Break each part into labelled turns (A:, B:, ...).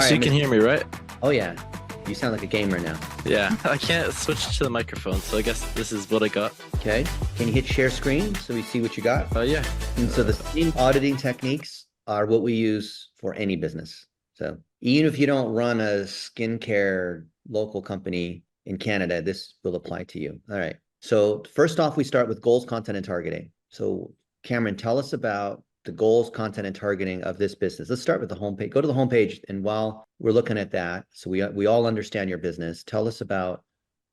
A: So
B: right,
A: you can hear me, right?
B: oh yeah, you sound like a gamer now.
A: Yeah, I can't switch to the microphone, so I guess this is what I got.
B: Okay, can you hit share screen so we see what you got?
A: Yeah.
B: And so the same auditing techniques are what we use for any business. So even if you don't run a skincare local company in Canada, this will apply to you. All right. So first off, we start with goals, content, and targeting. So Cameron, tell us about the goals, content, and targeting of this business. Let's start with the homepage. Go to the homepage, and while we're looking at that, so we all understand your business. Tell us about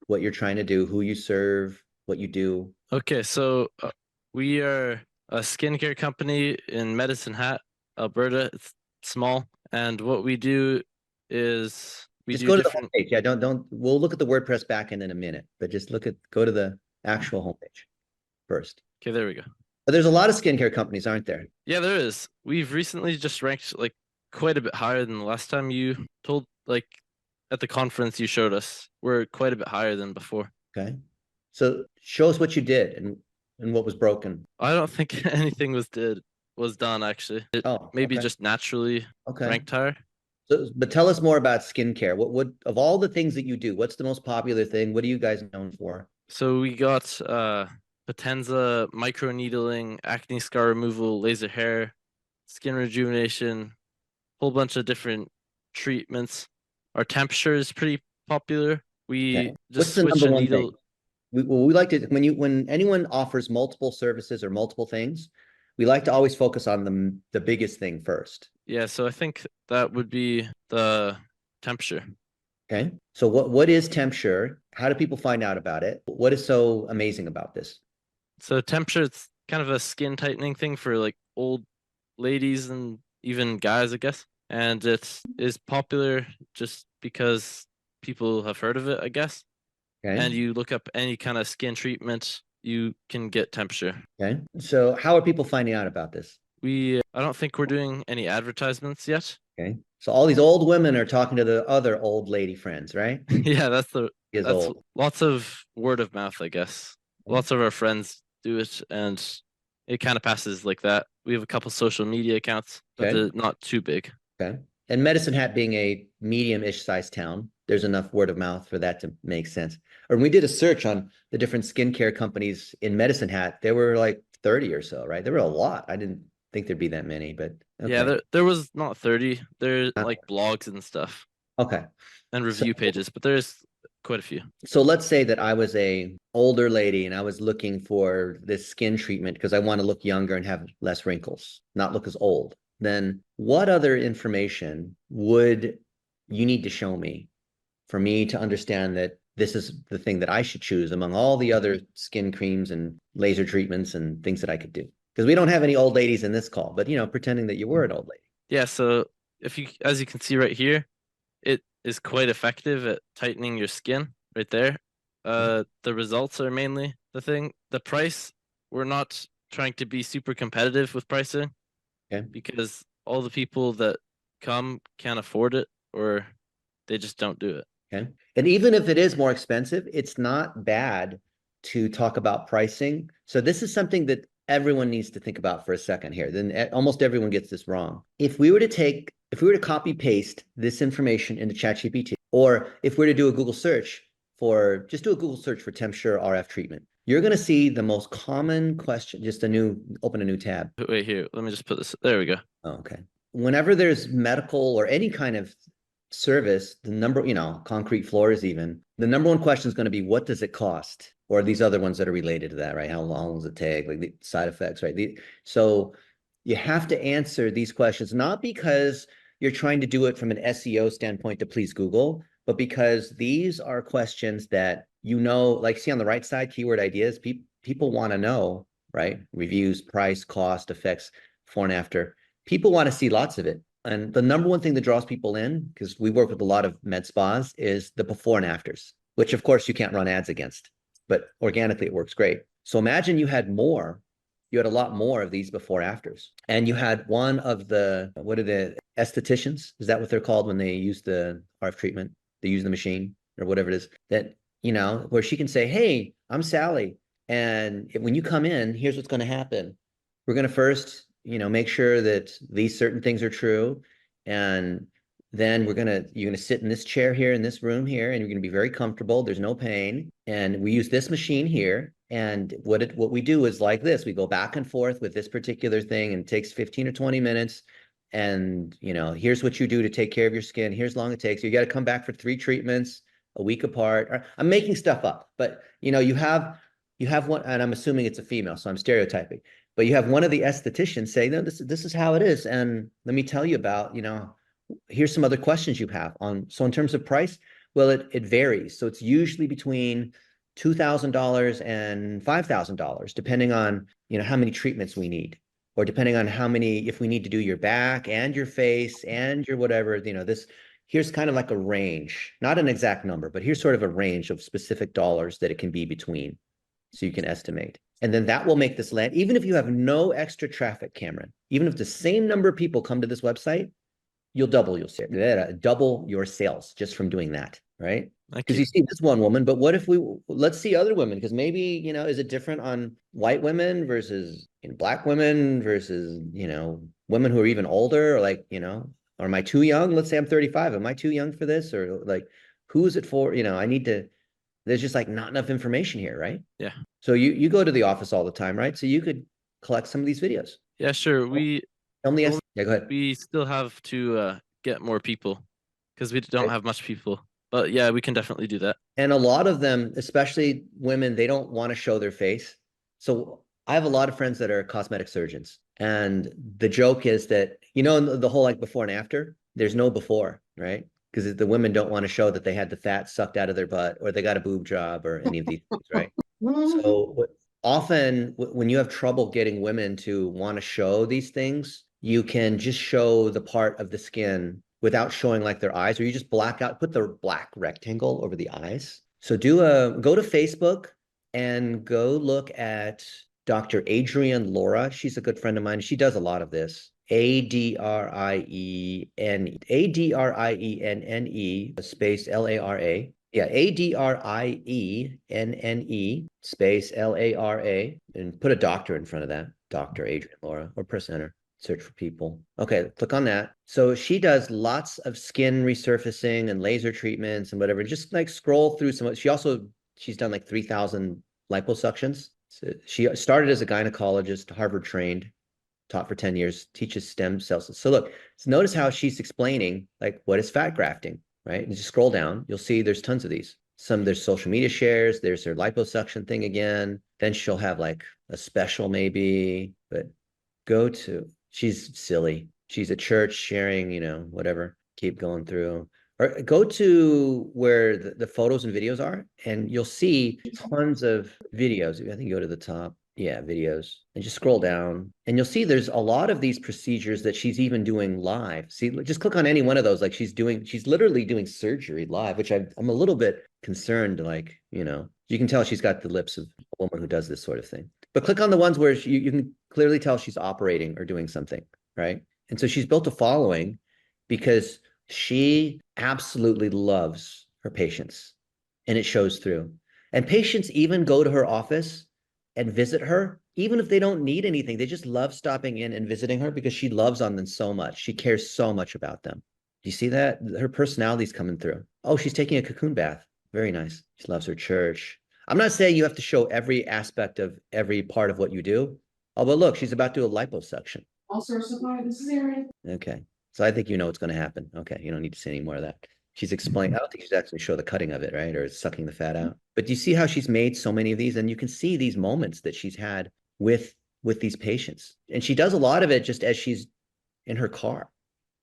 B: what you're trying to do, who you serve, what you do.
A: Okay, so we are a skincare company in Medicine Hat, Alberta. It's small, and what we do is we
B: Just
A: do
B: go to the
A: different.
B: homepage. Yeah, don't. We'll look at the WordPress backend in a minute, but just go to the actual homepage first.
A: Okay, there we go.
B: But there's a lot of skincare companies, aren't there?
A: Yeah, there is. We've recently just ranked like quite a bit higher than the last time you told, like at the conference you showed us. We're quite a bit higher than before.
B: Okay. So show us what you did and what was broken.
A: I don't think anything was done actually. It
B: Oh,
A: maybe
B: okay.
A: just naturally
B: Okay.
A: ranked higher.
B: So, but tell us more about skincare. What of all the things that you do, what's the most popular thing? What are you guys known for?
A: So we got Potenza, microneedling, acne scar removal, laser hair, skin rejuvenation, whole bunch of different treatments. Our temperature is pretty popular.
B: Okay.
A: We
B: What's
A: just
B: the
A: switch
B: number
A: a
B: one thing?
A: needle.
B: We like to when anyone offers multiple services or multiple things, we like to always focus on the biggest thing first.
A: Yeah, so I think that would be the temperature.
B: Okay. So what is temperature? How do people find out about it? What is so amazing about this?
A: So temperature, it's kind of a skin tightening thing for like old ladies and even guys, I guess. And it is popular just because people have heard of it, I guess.
B: Okay.
A: And you look up any kind of skin treatment, you can get temperature.
B: Okay. So how are people finding out about this?
A: I don't think we're doing any advertisements yet.
B: Okay. So all these old women are talking to the other old lady friends, right?
A: Yeah,
B: Is
A: that's
B: old.
A: lots of word of mouth, I guess.
B: Okay.
A: Lots of our friends do it, and it kind of passes like that. We have a couple social media accounts, but
B: Okay.
A: they're not too big.
B: Okay. And Medicine Hat being a medium-ish sized town, there's enough word of mouth for that to make sense. Or when we did a search on the different skincare companies in Medicine Hat, there were like 30 or so, right? There were a lot. I didn't think there'd be that many, but
A: Yeah,
B: okay.
A: there was not 30. There's
B: Uh,
A: like blogs and stuff
B: Okay.
A: and
B: So
A: review pages, but there's quite a few.
B: so let's say that I was a older lady and I was looking for this skin treatment because I want to look younger and have less wrinkles, not look as old. Then what other information would you need to show me for me to understand that this is the thing that I should choose among all the other skin creams and laser treatments and things that I could do? Because we don't have any old ladies in this call, but pretending that you were an old lady.
A: Yeah, so if you, as you can see right here, it is quite effective at tightening your skin right there. The results are mainly the thing. The price, we're not trying to be super competitive with pricing
B: Okay.
A: because all the people that come can't afford it or they just don't do it.
B: Okay. And even if it is more expensive, it's not bad to talk about pricing. So this is something that everyone needs to think about for a second here. Then almost everyone gets this wrong. If we were to copy paste this information into ChatGPT, or if we were to do a Google search just do a Google search for temperature RF treatment, you're going to see the most common question, open a new tab.
A: Wait here, let me just put this. There we go.
B: Oh, okay. Whenever there's medical or any kind of service, concrete floors even, the number one question is going to be, what does it cost? Or these other ones that are related to that, right? How long does it take? Like the side effects, right? So you have to answer these questions, not because you're trying to do it from an SEO standpoint to please Google, but because these are questions that, like see on the right side, keyword ideas, people want to know, right? Reviews, price, cost, effects, before and after. People want to see lots of it. And the number one thing that draws people in, because we work with a lot of med spas, is the before and afters, which of course you can't run ads against, but organically it works great. So imagine you had a lot more of these before afters. And you had one of what are the estheticians? Is that what they're called when they use the RF treatment? They use the machine or whatever it is that, where she can say, hey, I'm Sally. And when you come in, here's what's going to happen. We're going to first make sure that these certain things are true. And Then you're gonna sit in this chair here in this room here, and you're gonna be very comfortable. There's no pain, and we use this machine here. And what we do is like this: we go back and forth with this particular thing, and it takes 15 or 20 minutes. And here's what you do to take care of your skin. Here's how long it takes. You got to come back for 3 treatments a week apart. I'm making stuff up, but you have one, and I'm assuming it's a female, so I'm stereotyping. But you have one of the estheticians say, no, this is how it is, and let me tell you about here's some other questions you have on. So in terms of price, well, it varies. So it's usually between $2,000 and $5,000, depending on how many treatments we need, or depending on if we need to do your back and your face and your whatever. Here's kind of like a range, not an exact number, but here's sort of a range of specific dollars that it can be between, so you can estimate. And then that will make this land, even if you have no extra traffic, Cameron, even if the same number of people come to this website, you'll double your sales just from doing that, right? Because you see this one woman, but what if let's see other women? Because maybe, is it different on white women versus black women versus, women who are even older, or like, or am I too young? Let's say I'm 35. Am I too young for this? Or like, who is it for? There's just like not enough information here, right?
A: Yeah.
B: So you go to the office all the time, right? So you could collect some of these videos.
A: Yeah, sure.
B: Yeah, go ahead.
A: We still have to get more people because we don't have much people. But yeah, we can definitely do that.
B: And a lot of them, especially women, they don't want to show their face. So I have a lot of friends that are cosmetic surgeons. And the joke is that, the whole like before and after, there's no before, right? Because the women don't want to show that they had the fat sucked out of their butt, or they got a boob job, or any of these things, right? So often when you have trouble getting women to want to show these things, you can just show the part of the skin without showing like their eyes, or you just put the black rectangle over the eyes. So go to Facebook and go look at Dr. Adrienne Laura. She's a good friend of mine. She does a lot of this. Adrienne space Lara. Yeah, Adrienne space Lara, and put a doctor in front of that. Dr. Adrienne Laura, or press enter. Search for people. Okay, click on that. So she does lots of skin resurfacing and laser treatments and whatever. Just like scroll through some. She's done like 3,000 liposuctions. So she started as a gynecologist, Harvard trained, taught for 10 years, teaches stem cells. So look, notice how she's explaining like what is fat grafting, right? And just scroll down, you'll see there's tons of these. There's social media shares, there's her liposuction thing again. Then she'll have like a special maybe, but she's silly. She's at church sharing, whatever, keep going through. Or go to where the photos and videos are, and you'll see tons of videos. I think you go to the top. Yeah, videos, and just scroll down, and you'll see there's a lot of these procedures that she's even doing live. See, just click on any one of those. Like she's literally doing surgery live, which I'm a little bit concerned. Like, you can tell she's got the lips of a woman who does this sort of thing. But click on the ones where you can clearly tell she's operating or doing something, right? And so she's built a following because she absolutely loves her patients, and it shows through. And patients even go to her office and visit her, even if they don't need anything. They just love stopping in and visiting her because she loves on them so much. She cares so much about them. Do you see that? Her personality's coming through. Oh, she's taking a cocoon bath. Very nice. She loves her church. I'm not saying you have to show every aspect of every part of what you do. Oh, but look, she's about to do a liposuction.
C: All source supply, this is Aaron.
B: Okay. So I think you know what's going to happen. Okay. You don't need to say any more of that. She's explained. I don't think she's actually show the cutting of it, right? Or sucking the fat out. But do you see how she's made so many of these? And you can see these moments that she's had with these patients. And she does a lot of it just as she's in her car.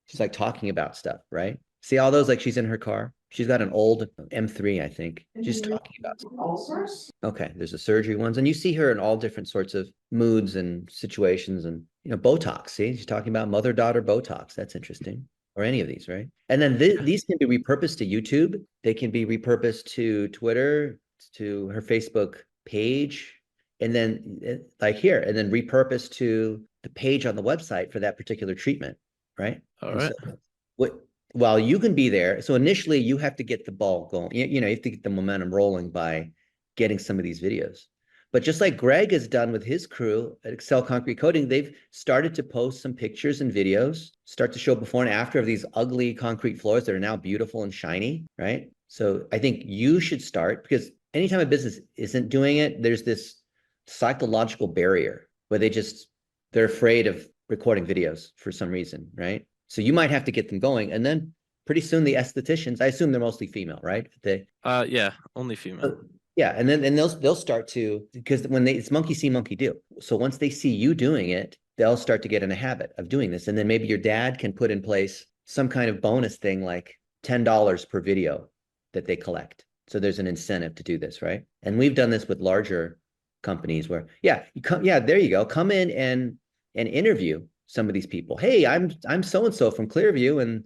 B: She's like talking about stuff, right? See all those, like she's in her car. She's got an old M3, I think. She's talking about stuff.
C: All source?
B: Okay, there's the surgery ones. And you see her in all different sorts of moods and situations, and Botox. See, she's talking about mother-daughter Botox. That's interesting. Or any of these, right? And then these can be repurposed to YouTube. They can be repurposed to Twitter, to her Facebook page, and then like here, and then repurposed to the page on the website for that particular treatment, right?
A: All right.
B: So, well, you can be there. So initially, you have to get the ball going. You have to get the momentum rolling by getting some of these videos. But just like Greg has done with his crew at Excel Concrete Coating, they've started to post some pictures and videos, start to show before and after of these ugly concrete floors that are now beautiful and shiny, right? So I think you should start, because anytime a business isn't doing it, there's this psychological barrier where they're afraid of recording videos for some reason, right? So you might have to get them going. And then pretty soon the estheticians, I assume they're mostly female, right?
A: Yeah, only female.
B: Yeah, and then they'll start to, because it's monkey see, monkey do. So once they see you doing it, they'll start to get in a habit of doing this. And then maybe your dad can put in place some kind of bonus thing like $10 per video that they collect. So there's an incentive to do this, right? And we've done this with larger companies where, yeah, there you go. Come in and interview some of these people. Hey, I'm so-and-so from ClearView, and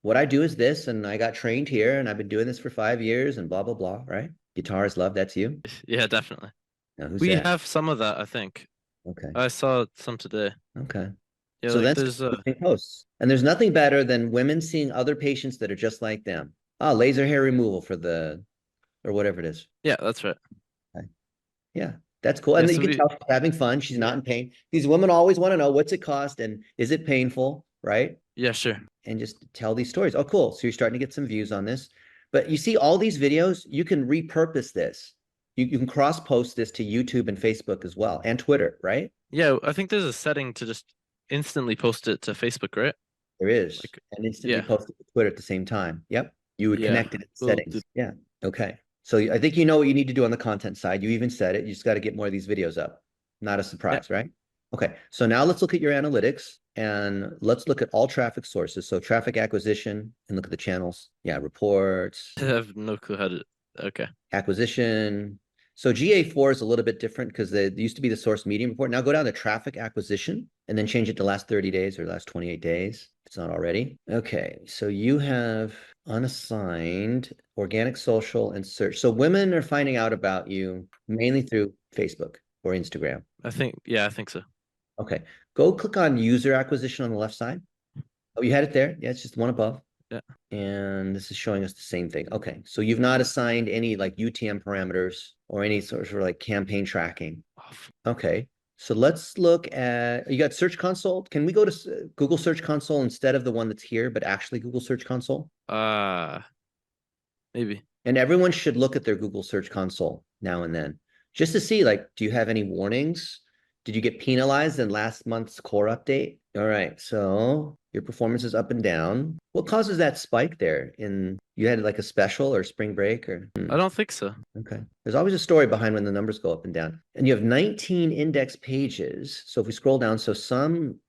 B: what I do is this, and I got trained here, and I've been doing this for 5 years, and blah, blah, blah, right? Guitars Love, that's you?
A: Yeah, definitely.
B: Now, who's
A: We
B: that?
A: have some of that, I think.
B: Okay.
A: I saw some today.
B: Okay.
A: Yeah,
B: So
A: like
B: that's
A: there's
B: posts. And there's nothing better than women seeing other patients that are just like them. Oh, laser hair removal or whatever it is.
A: yeah, that's right.
B: Okay. Yeah, that's cool.
A: Yeah,
B: And
A: so
B: you can tell she's having fun. She's not in pain. These women always want to know, what's it cost and is it painful, right?
A: Yeah, sure.
B: And just tell these stories. Oh, cool. So you're starting to get some views on this. But you see all these videos, you can repurpose this. You can cross-post this to YouTube and Facebook as well, and Twitter, right?
A: Yeah, I think there's a setting to just instantly post it to Facebook, right?
B: There is.
A: Like,
B: And instantly
A: yeah.
B: post it to Twitter at the same time. Yep. You would
A: Yeah,
B: connect it in
A: we'll
B: settings.
A: do-
B: Yeah. Okay. So I think you know what you need to do on the content side. You even said it. You just got to get more of these videos up. Not a surprise, right? Okay. So now let's look at your analytics, and let's look at all traffic sources. So traffic acquisition, and look at the channels. Yeah. Reports,
A: I have no clue how to. Okay.
B: acquisition. So GA4 is a little bit different because there used to be the source medium report. Now go down to traffic acquisition and then change it to last 30 days or last 28 days. If it's not already. Okay. So you have unassigned, organic, social, and search. So women are finding out about you mainly through Facebook or Instagram.
A: I think so.
B: Okay. Go click on user acquisition on the left side. Oh, you had it there. Yeah, it's just one above.
A: Yeah.
B: And this is showing us the same thing. Okay. So you've not assigned any like UTM parameters or any sort of like campaign tracking. Okay. So let's look at, you got Search Console. Can we go to Google Search Console instead of the one that's here, but actually Google Search Console?
A: Maybe.
B: And everyone should look at their Google Search Console now and then, just to see, like, do you have any warnings? Did you get penalized in last month's core update? All right, so your performance is up and down. What causes that spike there? You had like a special or spring break or?
A: I don't think so.
B: Okay. There's always a story behind when the numbers go up and down. And you have 19 index pages. So if we scroll down, so some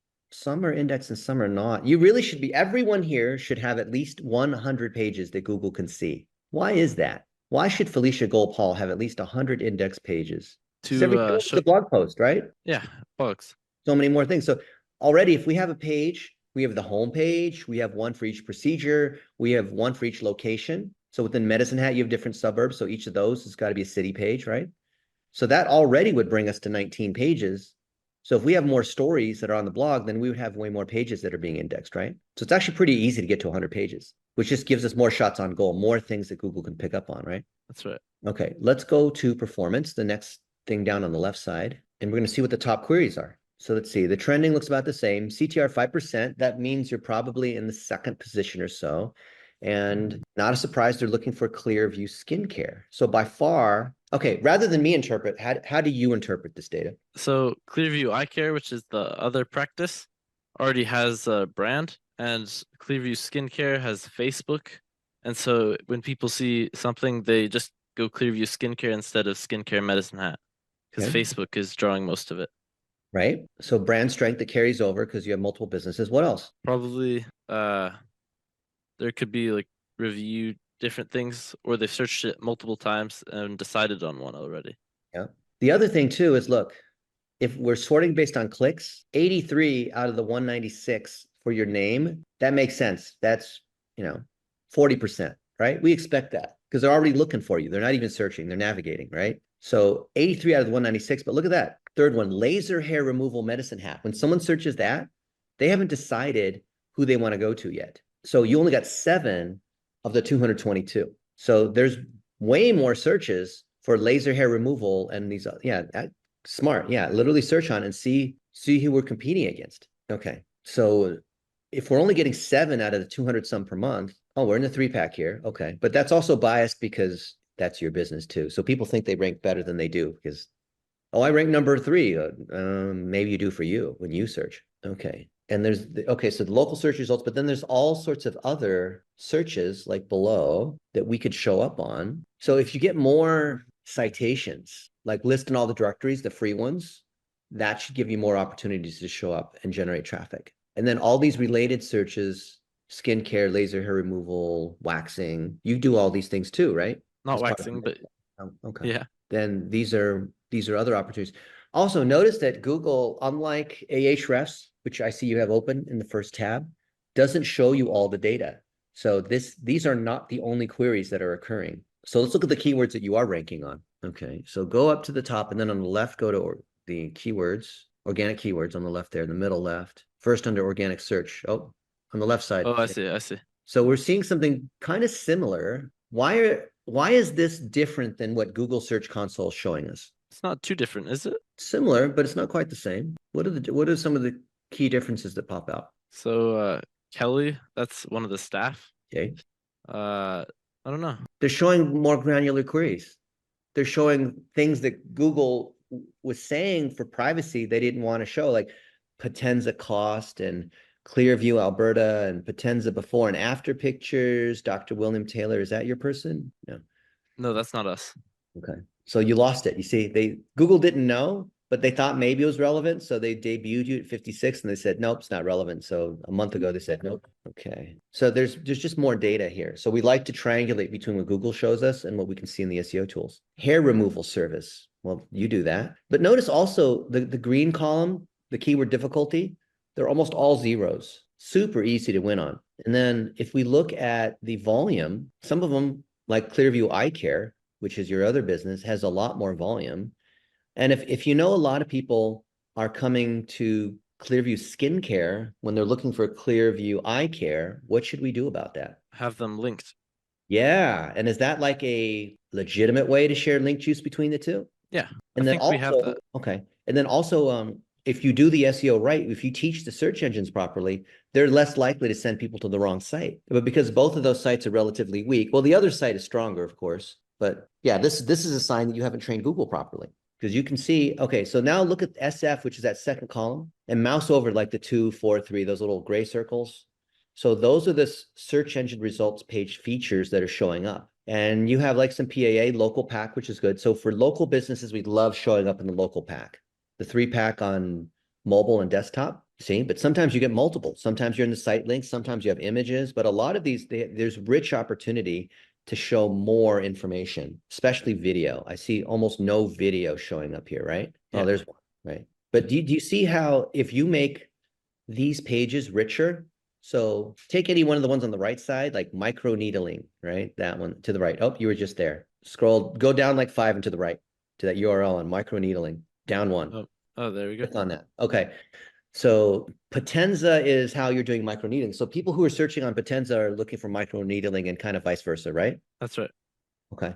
B: are indexed and some are not. You really should be, everyone here should have at least 100 pages that Google can see. Why is that? Why should Felicia Gold-Paul have at least 100 index pages?
A: To
B: show the blog post, right?
A: Yeah, blogs.
B: So many more things. So already, if we have a page, we have the home page, we have one for each procedure, we have one for each location. So within Medicine Hat, you have different suburbs. So each of those has got to be a city page, right? So that already would bring us to 19 pages. So if we have more stories that are on the blog, then we would have way more pages that are being indexed, right? So it's actually pretty easy to get to 100 pages, which just gives us more shots on goal, more things that Google can pick up on, right?
A: That's right.
B: Okay, let's go to performance, the next thing down on the left side, and we're going to see what the top queries are. So let's see, the trending looks about the same. CTR 5%, that means you're probably in the second position or so. And not a surprise, they're looking for ClearView Skin Care. So by far, okay, rather than me interpret, how do you interpret this data?
A: So ClearView Eye Care, which is the other practice, already has a brand, and ClearView Skin Care has Facebook. And so when people see something, they just go ClearView Skin Care instead of Skincare Medicine Hat, because Facebook is drawing most of it.
B: Right. So brand strength that carries over because you have multiple businesses. What else?
A: Probably there could be like review different things, or they've searched it multiple times and decided on one already.
B: Yeah. The other thing too is, look, if we're sorting based on clicks, 83 out of the 196 for your name, that makes sense. That's, 40%, right? We expect that because they're already looking for you. They're not even searching, they're navigating, right? So 83 out of the 196, but look at that. Third one, laser hair removal Medicine Hat. When someone searches that, they haven't decided who they want to go to yet. So you only got 7 of the 222. So there's way more searches for laser hair removal and these, smart. Yeah, literally search on and see who we're competing against. Okay, so if we're only getting 7 out of the 200 some per month, oh, we're in the 3-pack here. Okay, but that's also biased because that's your business too. So people think they rank better than they do because, oh, I rank number 3. Maybe you do for you when you search. Okay, and there's so the local search results, but then there's all sorts of other searches like below that we could show up on. So if you get more citations, like listing all the directories, the free ones, that should give you more opportunities to show up and generate traffic. And then all these related searches, skincare, laser hair removal, waxing, you do all these things too, right?
A: Not
B: As part of
A: waxing, but
B: okay.
A: yeah.
B: Then these are other opportunities. Also, notice that Google, unlike Ahrefs, which I see you have open in the first tab, doesn't show you all the data. So these are not the only queries that are occurring. So let's look at the keywords that you are ranking on. Okay, so go up to the top, and then on the left, go to the keywords, organic keywords on the left there, in the middle left. First under organic search. Oh, on the left side.
A: Oh, I see.
B: So we're seeing something kind of similar. Why is this different than what Google Search Console is showing us?
A: It's not too different, is it?
B: Similar, but it's not quite the same. What are some of the key differences that pop out?
A: So Kelly, that's one of the staff.
B: Okay.
A: I don't know.
B: They're showing more granular queries. They're showing things that Google was saying for privacy they didn't want to show, like Potenza cost and ClearView Alberta and Potenza before and after pictures. Dr. William Taylor, is that your person? No.
A: No, that's not us.
B: Okay. So you lost it. You see, Google didn't know, but they thought maybe it was relevant. So they debuted you at 56 and they said, nope, it's not relevant. So a month ago they said, nope. Okay. So there's just more data here. So we like to triangulate between what Google shows us and what we can see in the SEO tools. Hair removal service. Well, you do that. But notice also the green column, the keyword difficulty, they're almost all zeros. Super easy to win on. And then if we look at the volume, some of them, like ClearView Eye Care, which is your other business, has a lot more volume. And if you know a lot of people are coming to ClearView Skin Care when they're looking for ClearView Eye Care, what should we do about that?
A: Have them linked.
B: Yeah. And is that like a legitimate way to share link juice between the two?
A: Yeah.
B: And
A: I
B: then
A: think we have that.
B: okay. And then also, if you do the SEO right, if you teach the search engines properly, they're less likely to send people to the wrong site. But because both of those sites are relatively weak, well, the other site is stronger, of course. But yeah, this is a sign that you haven't trained Google properly. Because you can see, okay, so now look at SF, which is that second column, and mouse over like the 2, 4, 3, those little gray circles. So those are the search engine results page features that are showing up. And you have like some PAA local pack, which is good. So for local businesses, we love showing up in the local pack. The 3-pack on mobile and desktop, see, but sometimes you get multiple. Sometimes you're in the site links, sometimes you have images, but a lot of these, there's rich opportunity to show more information, especially video. I see almost no video showing up here, right?
A: Yeah.
B: Oh, there's one, right? But do you see how if you make these pages richer, so take any one of the ones on the right side, like micro needling, right? That one to the right. Oh, you were just there. Scroll, go down like 5 and to the right to that URL on micro needling. Down 1.
A: Oh, there we go.
B: Click on that. Okay. So Potenza is how you're doing micro needling. So people who are searching on Potenza are looking for micro needling and kind of vice versa, right?
A: That's right.
B: Okay.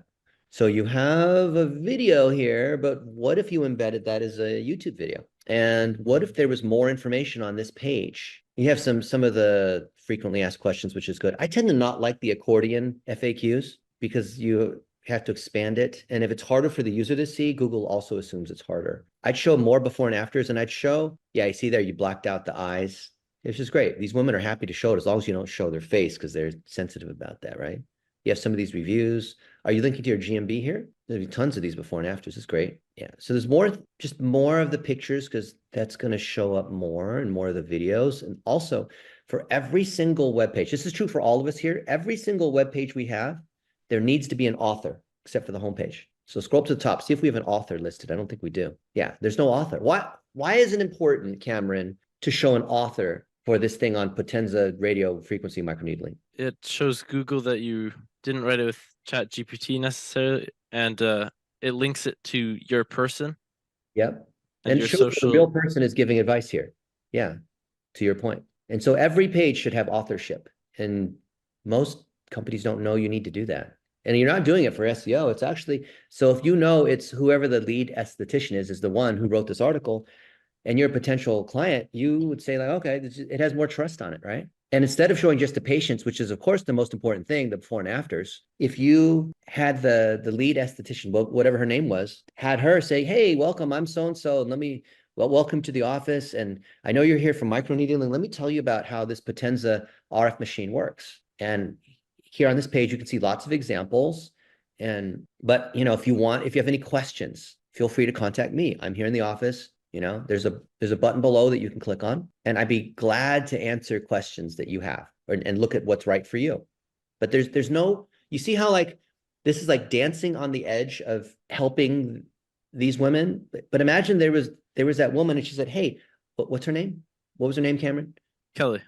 B: So you have a video here, but what if you embedded that as a YouTube video? And what if there was more information on this page? You have some of the frequently asked questions, which is good. I tend to not like the accordion FAQs because you have to expand it. And if it's harder for the user to see, Google also assumes it's harder. I'd show more before and afters, and I'd show, yeah, you see there, you blacked out the eyes. It's just great. These women are happy to show it as long as you don't show their face because they're sensitive about that, right? You have some of these reviews. Are you linking to your GMB here? There'll be tons of these before and afters. It's great. Yeah. So there's more, just more of the pictures because that's going to show up more and more of the videos. And also for every single web page, this is true for all of us here. Every single web page we have, there needs to be an author except for the homepage. So scroll up to the top, see if we have an author listed. I don't think we do. Yeah, there's no author. Why is it important, Cameron, to show an author for this thing on Potenza radio frequency microneedling?
A: It shows Google that you didn't write it with ChatGPT necessarily, and it links it to your person.
B: Yep.
A: And
B: And
A: your
B: shows that
A: social.
B: the real person is giving advice here. Yeah, to your point. And so every page should have authorship. And most companies don't know you need to do that. And you're not doing it for SEO. It's actually, so if you know it's whoever the lead esthetician is the one who wrote this article, and you're a potential client, you would say like, okay, it has more trust on it, right? And instead of showing just the patients, which is of course the most important thing, the before and afters, if you had the lead esthetician, whatever her name was, had her say, hey, welcome, I'm so-and-so, and welcome to the office. And I know you're here for microneedling. Let me tell you about how this Potenza RF machine works. And here on this page, you can see lots of examples. But if you have any questions, feel free to contact me. I'm here in the office. There's a button below that you can click on, and I'd be glad to answer questions that you have and look at what's right for you. But there's no, you see how like this is like dancing on the edge of helping these women. But imagine there was that woman and she said, hey, what's her name? What was her name, Cameron?
A: Kelly.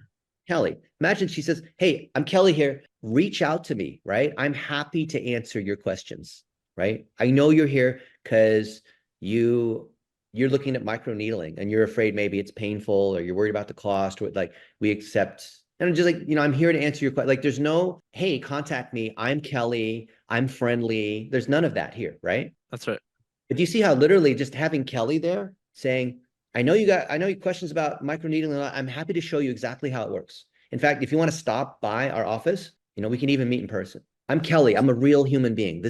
B: Imagine she says, hey, I'm Kelly here. Reach out to me, right? I'm happy to answer your questions, right? I know you're here because you're looking at microneedling and you're afraid maybe it's painful or you're worried about the cost, or like we accept. And I'm just like, I'm here to answer your question. Like there's no, hey, contact me. I'm Kelly. I'm friendly. There's none of that here, right?
A: That's right.
B: But you see how literally just having Kelly there saying, I know you questions about microneedling. I'm happy to show you exactly how it works. In fact, if you want to stop by our office, we can even meet in person. I'm Kelly. I'm a real human being.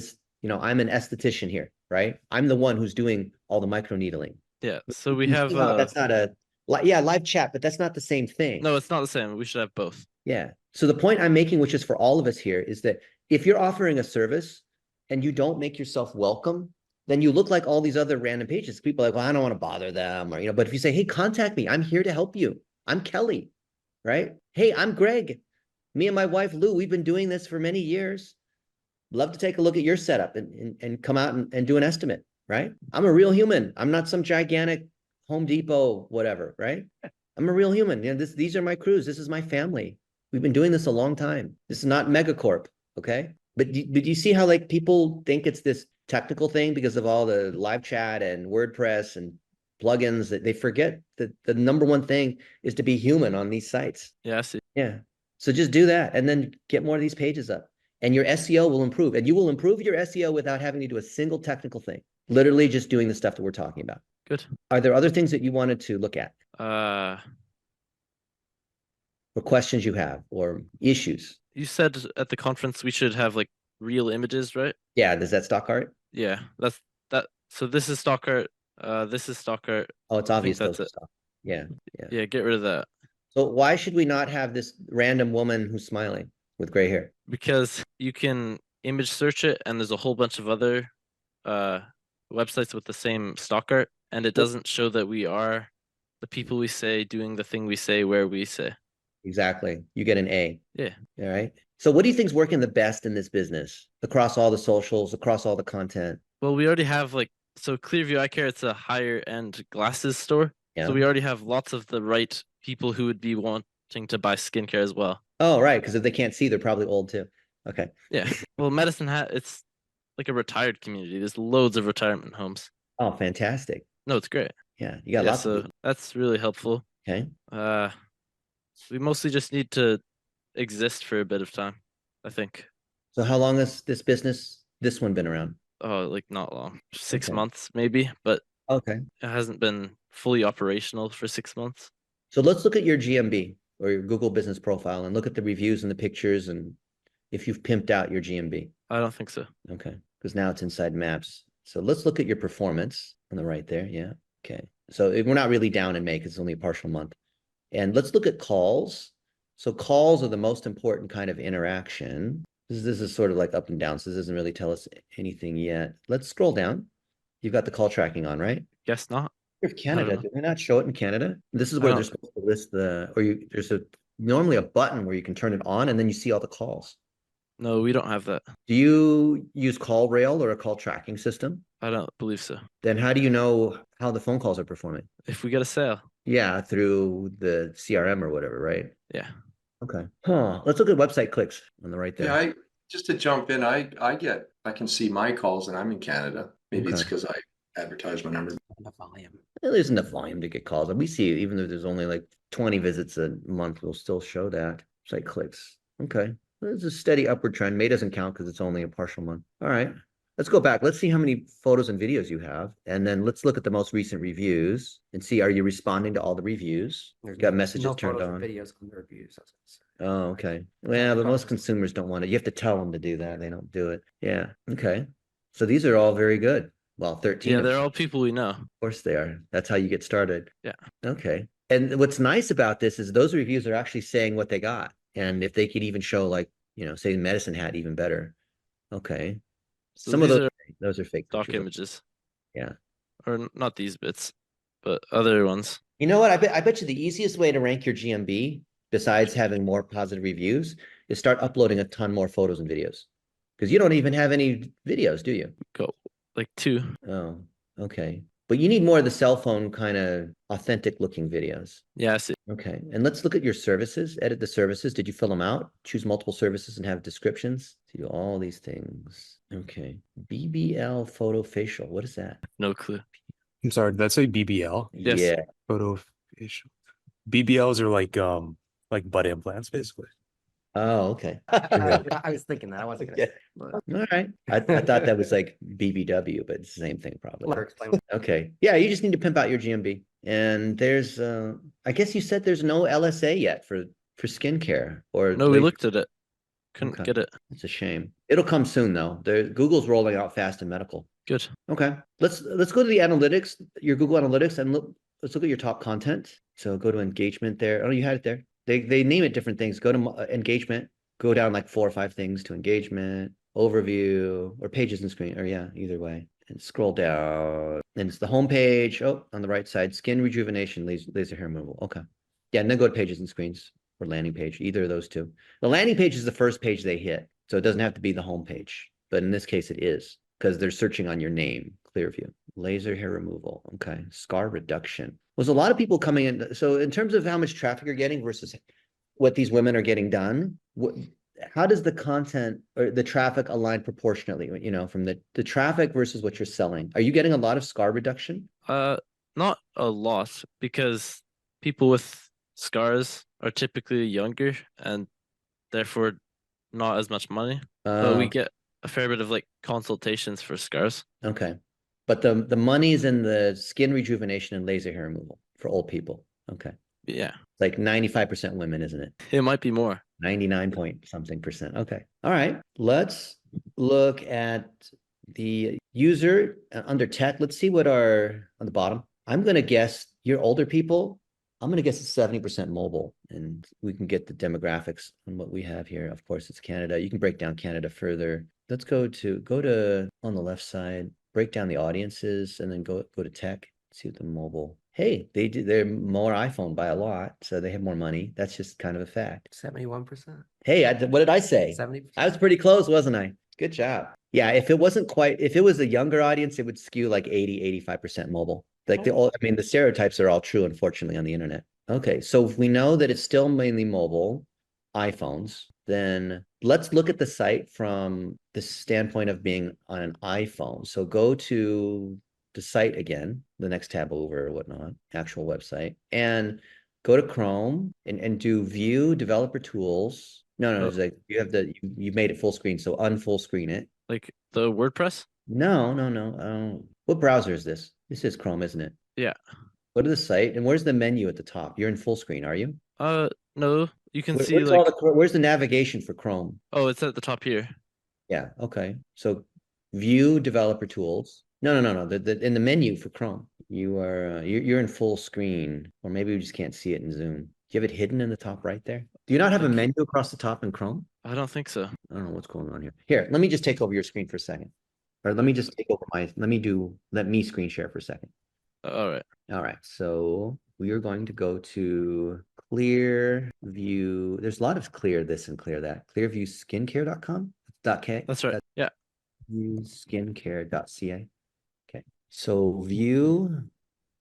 B: I'm an esthetician here, right? I'm the one who's doing all the microneedling.
A: Yeah. So we have
B: that's not live chat, but that's not the same thing.
A: No, it's not the same. We should have both.
B: Yeah. So the point I'm making, which is for all of us here, is that if you're offering a service and you don't make yourself welcome, then you look like all these other random pages. People are like, well, I don't want to bother them, or but if you say, hey, contact me, I'm here to help you. I'm Kelly, right? Hey, I'm Greg. Me and my wife Lou, we've been doing this for many years. Love to take a look at your setup and come out and do an estimate, right? I'm a real human. I'm not some gigantic Home Depot, whatever, right? I'm a real human. These are my crews. This is my family. We've been doing this a long time. This is not megacorp, okay? But you see how like people think it's this technical thing because of all the live chat and WordPress and plugins that they forget that the number one thing is to be human on these sites.
A: Yeah, I see.
B: Yeah. So just do that and then get more of these pages up. And your SEO will improve. And you will improve your SEO without having to do a single technical thing. Literally just doing the stuff that we're talking about.
A: Good.
B: Are there other things that you wanted to look at?
A: Or
B: questions you have or issues?
A: You said at the conference we should have like real images, right?
B: Yeah, is that stock art?
A: Yeah, that's that. So this is stock art. This is stock art.
B: Oh, it's obvious
A: that's
B: those stuff. Yeah.
A: Yeah, get rid of that.
B: So why should we not have this random woman who's smiling with gray hair?
A: Because you can image search it and there's a whole bunch of other websites with the same stock art, and it doesn't show that we are the people we say doing the thing we say where we say.
B: Exactly. You get an A.
A: Yeah.
B: All right. So what do you think's working the best in this business across all the socials, across all the content?
A: Well, we already have so ClearView Eye Care, it's a higher end glasses store.
B: Yeah.
A: So we already have lots of the right people who would be wanting to buy skincare as well.
B: Oh, right. Because if they can't see, they're probably old too. Okay.
A: Yeah. Well, it's like a retired community. There's loads of retirement homes.
B: Oh, fantastic.
A: No, it's great.
B: Yeah. You got lots of
A: that's really helpful.
B: Okay.
A: We mostly just need to exist for a bit of time, I think.
B: So how long has this one been around?
A: Oh, like not long. 6 months maybe, but
B: okay.
A: It hasn't been fully operational for 6 months.
B: So let's look at your GMB or your Google Business Profile and look at the reviews and the pictures and if you've pimped out your GMB.
A: I don't think so.
B: Okay. Because now it's inside maps. So let's look at your performance on the right there. Yeah. Okay. So we're not really down in May because it's only a partial month. And let's look at calls. So calls are the most important kind of interaction. This is sort of like up and down. So this doesn't really tell us anything yet. Let's scroll down. You've got the call tracking on, right?
A: Guess not.
B: If Canada, did they not show it in Canada? This is where they're supposed to list there's normally a button where you can turn it on and then you see all the calls.
A: No, we don't have that.
B: Do you use CallRail or a call tracking system?
A: I don't believe so.
B: Then how do you know how the phone calls are performing?
A: If we get a sale.
B: Yeah, through the CRM or whatever, right?
A: Yeah.
B: Okay. Let's look at website clicks on the right there.
D: Yeah, just to jump in, I can see my calls and I'm in Canada. Maybe it's because I advertise my number.
B: The volume. There isn't enough volume to get calls. And we see, even though there's only like 20 visits a month, we'll still show that. Site clicks. Okay. There's a steady upward trend. May doesn't count because it's only a partial month. All right. Let's go back. Let's see how many photos and videos you have. And then let's look at the most recent reviews and see, are you responding to all the reviews?
E: There's
B: Got messages
E: no
B: turned
E: photos or
B: on.
E: videos on the reviews. I was gonna say.
B: Oh, okay. Well, but most consumers don't want it. You have to tell them to do that. They don't do it. Yeah. Okay. So these are all very good. Well, 13.
A: Yeah,
B: of
A: they're
B: them.
A: all people we know.
B: Of course they are. That's how you get started.
A: Yeah.
B: Okay. And what's nice about this is those reviews are actually saying what they got. And if they could even show like, say Medicine Hat even better. Okay.
A: So
B: Some of
A: these
B: those are fake
A: stock
B: pictures.
A: images.
B: Yeah.
A: Or not these bits, but other ones.
B: You know what? I bet you the easiest way to rank your GMB, besides having more positive reviews, is start uploading a ton more photos and videos. Because you don't even have any videos, do you?
A: Go like 2.
B: Oh, okay. But you need more of the cell phone kind of authentic looking videos.
A: Yeah, I see.
B: Okay. And let's look at your services. Edit the services. Did you fill them out? Choose multiple services and have descriptions. Do all these things. Okay. BBL photo facial. What is that?
A: No clue.
F: I'm sorry, did that say BBL?
A: Yes.
B: Yeah.
F: Photo facial. BBLs are like butt implants, basically.
B: Oh, okay.
E: I was thinking that. I wasn't gonna
B: Yeah.
E: say it,
B: All right. I thought that was like BBW, but it's the same thing
E: but
B: probably.
E: let her explain.
B: Okay. Yeah, you just need to pimp out your GMB. And there's I guess you said there's no LSA yet for skincare or
A: No, we looked at it. Couldn't
B: Okay.
A: get it.
B: It's a shame. It'll come soon though. Google's rolling out fast in medical.
A: Good.
B: Okay. Let's go to the analytics, your Google Analytics, and let's look at your top content. So go to engagement there. Oh, you had it there. They name it different things. Go to engagement, go down like 4 or 5 things to engagement, overview, or pages and screen, or yeah, either way. And scroll down. And it's the home page. Oh, on the right side, skin rejuvenation, laser hair removal. Okay. Yeah, and then go to pages and screens or landing page, either of those two. The landing page is the first page they hit. So it doesn't have to be the home page. But in this case, it is because they're searching on your name, ClearView. Laser hair removal. Okay. Scar reduction. Was a lot of people coming in. So in terms of how much traffic you're getting versus what these women are getting done, how does the content or the traffic align proportionately, from the traffic versus what you're selling? Are you getting a lot of scar reduction?
A: Not a lot because people with scars are typically younger and therefore not as much money. But we get a fair bit of like consultations for scars.
B: Okay. But the money is in the skin rejuvenation and laser hair removal for old people. Okay.
A: Yeah.
B: Like 95% women, isn't it?
A: It might be more.
B: 99 point something percent. Okay. All right. Let's look at the user under tech. Let's see what are on the bottom. I'm going to guess you're older people. I'm going to guess it's 70% mobile, and we can get the demographics on what we have here. Of course, it's Canada. You can break down Canada further. Let's go to on the left side, break down the audiences, and then go to tech. See what the mobile. Hey, they're more iPhone by a lot, so they have more money. That's just kind of a fact.
E: 71%.
B: Hey, what did I say?
E: 70%.
B: I was pretty close, wasn't I? Good job. Yeah, if it was a younger audience, it would skew like 85% mobile. Like the stereotypes are all true, unfortunately, on the internet. Okay, so if we know that it's still mainly mobile, iPhones, then let's look at the site from the standpoint of being on an iPhone. So go to the site again, the next tab over or whatnot, actual website, and go to Chrome and do view developer tools. No, it's like you made it full screen, so unfull screen it.
A: Like the WordPress?
B: No. What browser is this? This is Chrome, isn't it?
A: Yeah.
B: Go to the site, and where's the menu at the top? You're in full screen, are you?
A: No. You can see
B: Where's
A: like
B: where's the navigation for Chrome?
A: oh, it's at the top here.
B: Yeah, okay. So view developer tools. No. In the menu for Chrome, you're in full screen, or maybe we just can't see it in Zoom. Do you have it hidden in the top right there? Do you not have a menu across the top in Chrome?
A: I don't think so.
B: I don't know what's going on here. Here, let me just take over your screen for a second. Or let me just take over let me screen share for a second.
A: All right.
B: All right, so we are going to go to ClearView. There's a lot of clear this and clear that. ClearViewSkincare.com. .k.
A: That's right. Yeah.
B: Viewskincare.ca. Okay. So view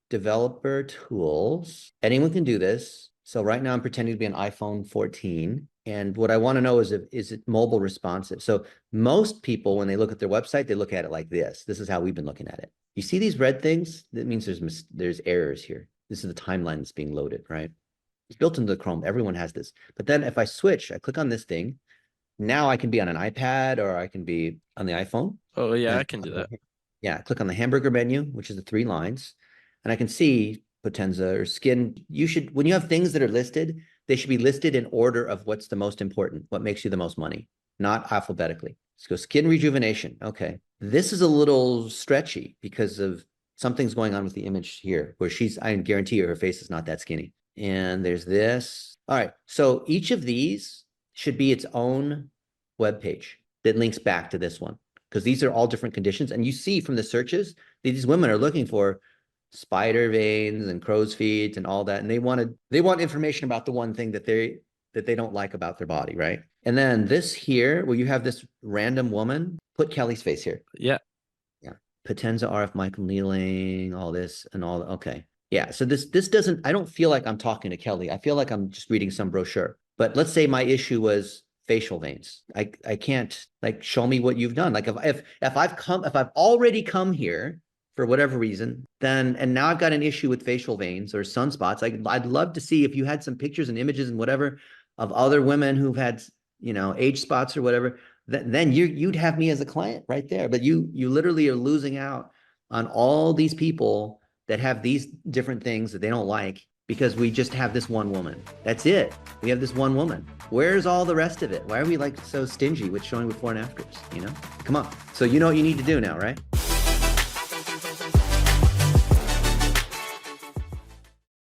B: developer tools. Anyone can do this. So right now I'm pretending to be an iPhone 14. And what I want to know is it mobile responsive? So most people, when they look at their website, they look at it like this. This is how we've been looking at it. You see these red things? That means there's errors here. This is the timeline that's being loaded, right? It's built into the Chrome. Everyone has this. But then if I switch, I click on this thing, Now I can be on an iPad or I can be on the iPhone.
A: Oh yeah,
B: And
A: I can do that.
B: Yeah, click on the hamburger menu, which is the 3 lines, and I can see Potenza or skin. You should, when you have things that are listed, they should be listed in order of what's the most important, what makes you the most money, not alphabetically. Let's go skin rejuvenation. Okay. This is a little stretchy because of something's going on with the image here where I guarantee you her face is not that skinny. And there's this. All right. So each of these should be its own web page that links back to this one, because these are all different conditions. And you see from the searches, these women are looking for spider veins and crow's feet and all that. And they want information about the one thing that they don't like about their body, right? And then this here, where you have this random woman, put Kelly's face here.
A: Yeah.
B: Yeah. Potenza, RF microneedling, all this and all. Okay. Yeah. So this doesn't, I don't feel like I'm talking to Kelly. I feel like I'm just reading some brochure. But let's say my issue was facial veins. I can't, like, show me what you've done. Like if I've already come here for whatever reason, then, and now I've got an issue with facial veins or sunspots, I'd love to see if you had some pictures and images and whatever of other women who've had, age spots or whatever, then you'd have me as a client right there. But you literally are losing out on all these people that have these different things that they don't like, because we just have this one woman. That's it. We have this one woman. Where's all the rest of it? Why are we like so stingy with showing before and afters, Come on. So you know what you need to do now, right?